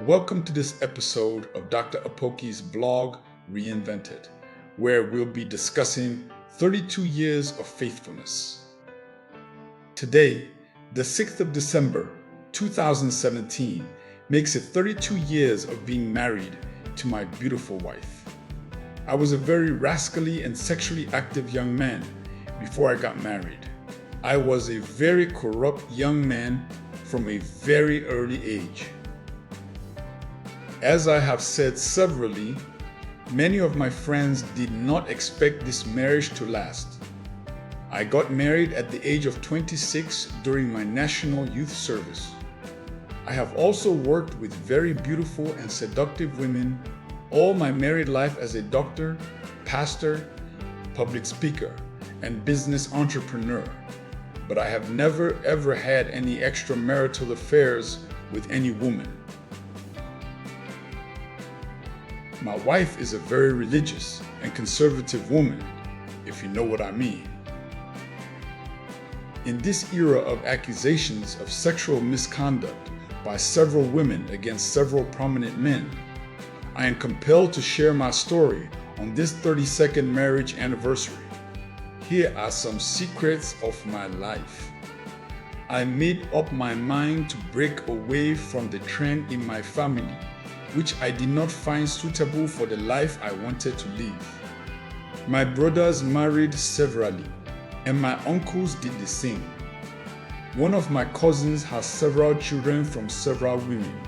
Welcome to this episode of Dr. Apoki's blog, Reinvented, where we'll be discussing 32 years of faithfulness. Today, the 6th of December, 2017, makes it 32 years of being married to my beautiful wife. I was a very rascally and sexually active young man before I got married. I was a very corrupt young man from a very early age. As I have said severally, many of my friends did not expect this marriage to last. I got married at the age of 26 during my national youth service. I have also worked with very beautiful and seductive women all my married life as a doctor, pastor, public speaker, and business entrepreneur, but I have never ever had any extramarital affairs with any woman. My wife is a very religious and conservative woman, if you know what I mean. In this era of accusations of sexual misconduct by several women against several prominent men, I am compelled to share my story on this 32nd marriage anniversary. Here are some secrets of my life. I made up my mind to break away from the trend in my family, which I did not find suitable for the life I wanted to live. My brothers married severally, and my uncles did the same. One of my cousins has several children from several women.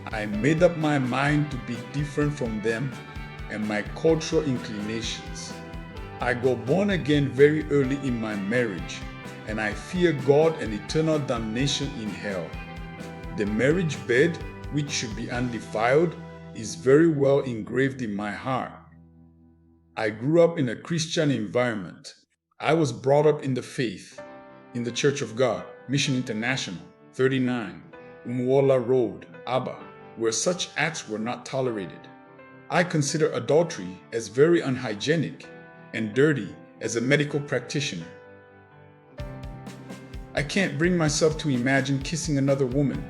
I made up my mind to be different from them and my cultural inclinations. I got born again very early in my marriage, and I fear God and eternal damnation in hell. The marriage bed, which should be undefiled, is very well engraved in my heart. I grew up in a Christian environment. I was brought up in the faith, in the Church of God, Mission International, 39, Umuola Road, Aba, where such acts were not tolerated. I consider adultery as very unhygienic and dirty as a medical practitioner. I can't bring myself to imagine kissing another woman.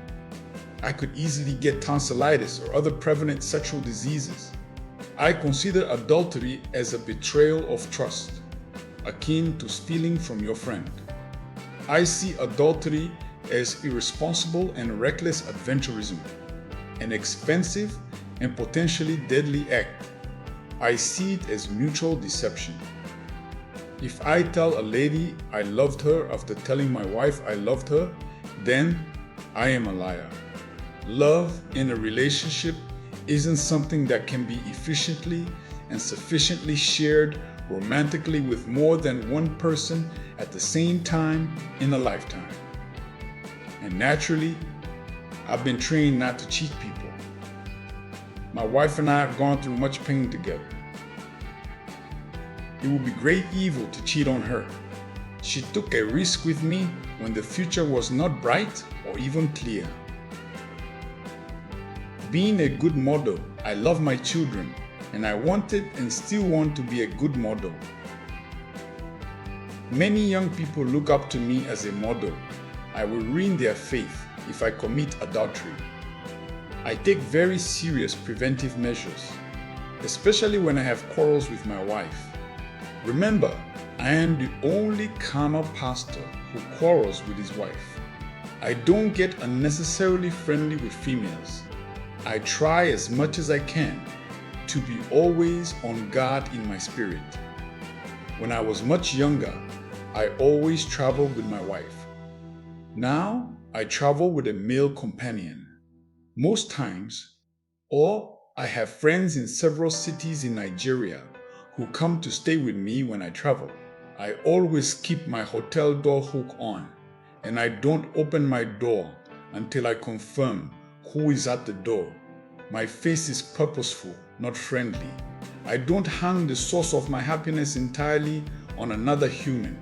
I could easily get tonsillitis or other prevalent sexual diseases. I consider adultery as a betrayal of trust, akin to stealing from your friend. I see adultery as irresponsible and reckless adventurism, an expensive and potentially deadly act. I see it as mutual deception. If I tell a lady I loved her after telling my wife I loved her, then I am a liar. Love in a relationship isn't something that can be efficiently and sufficiently shared romantically with more than one person at the same time in a lifetime. And naturally, I've been trained not to cheat people. My wife and I have gone through much pain together. It would be great evil to cheat on her. She took a risk with me when the future was not bright or even clear. Being a good model, I love my children, and I wanted and still want to be a good model. Many young people look up to me as a model. I will ruin their faith if I commit adultery. I take very serious preventive measures, especially when I have quarrels with my wife. Remember, I am the only carnal pastor who quarrels with his wife. I don't get unnecessarily friendly with females. I try as much as I can to be always on guard in my spirit. When I was much younger, I always traveled with my wife. Now, I travel with a male companion. Most times, or I have friends in several cities in Nigeria who come to stay with me when I travel. I always keep my hotel door hook on, and I don't open my door until I confirm who is at the door. My face is purposeful, not friendly. I don't hang the source of my happiness entirely on another human.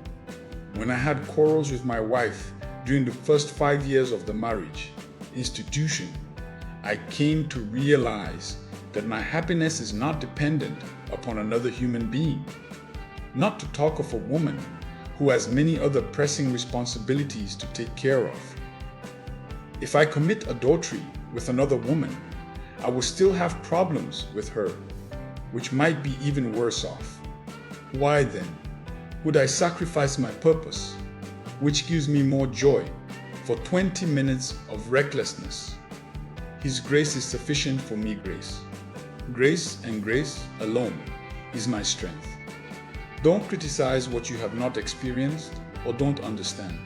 When I had quarrels with my wife during the first 5 years of the marriage institution, I came to realize that my happiness is not dependent upon another human being. Not to talk of a woman who has many other pressing responsibilities to take care of. If I commit adultery with another woman, I will still have problems with her, which might be even worse off. Why then would I sacrifice my purpose, which gives me more joy, for 20 minutes of recklessness? His grace is sufficient for me, grace. Grace and grace alone is my strength. Don't criticize what you have not experienced or don't understand.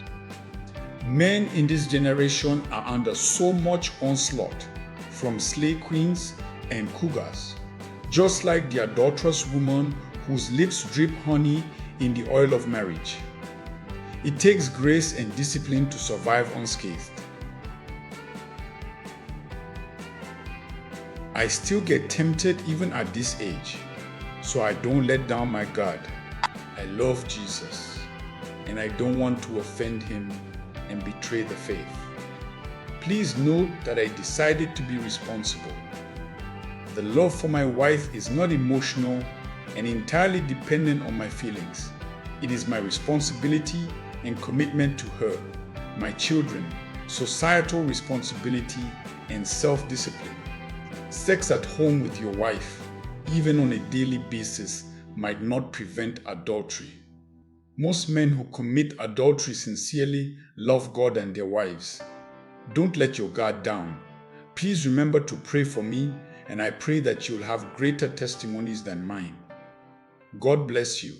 Men in this generation are under so much onslaught from slay queens and cougars, just like the adulterous woman whose lips drip honey in the oil of marriage. It takes grace and discipline to survive unscathed. I still get tempted even at this age, so I don't let down my guard. I love Jesus, and I don't want to offend him and betray the faith. Please note that I decided to be responsible. The love for my wife is not emotional and entirely dependent on my feelings. It is my responsibility and commitment to her, my children, societal responsibility, and self-discipline. Sex at home with your wife, even on a daily basis, might not prevent adultery. Most men who commit adultery sincerely love God and their wives. Don't let your guard down. Please remember to pray for me, and I pray that you'll have greater testimonies than mine. God bless you.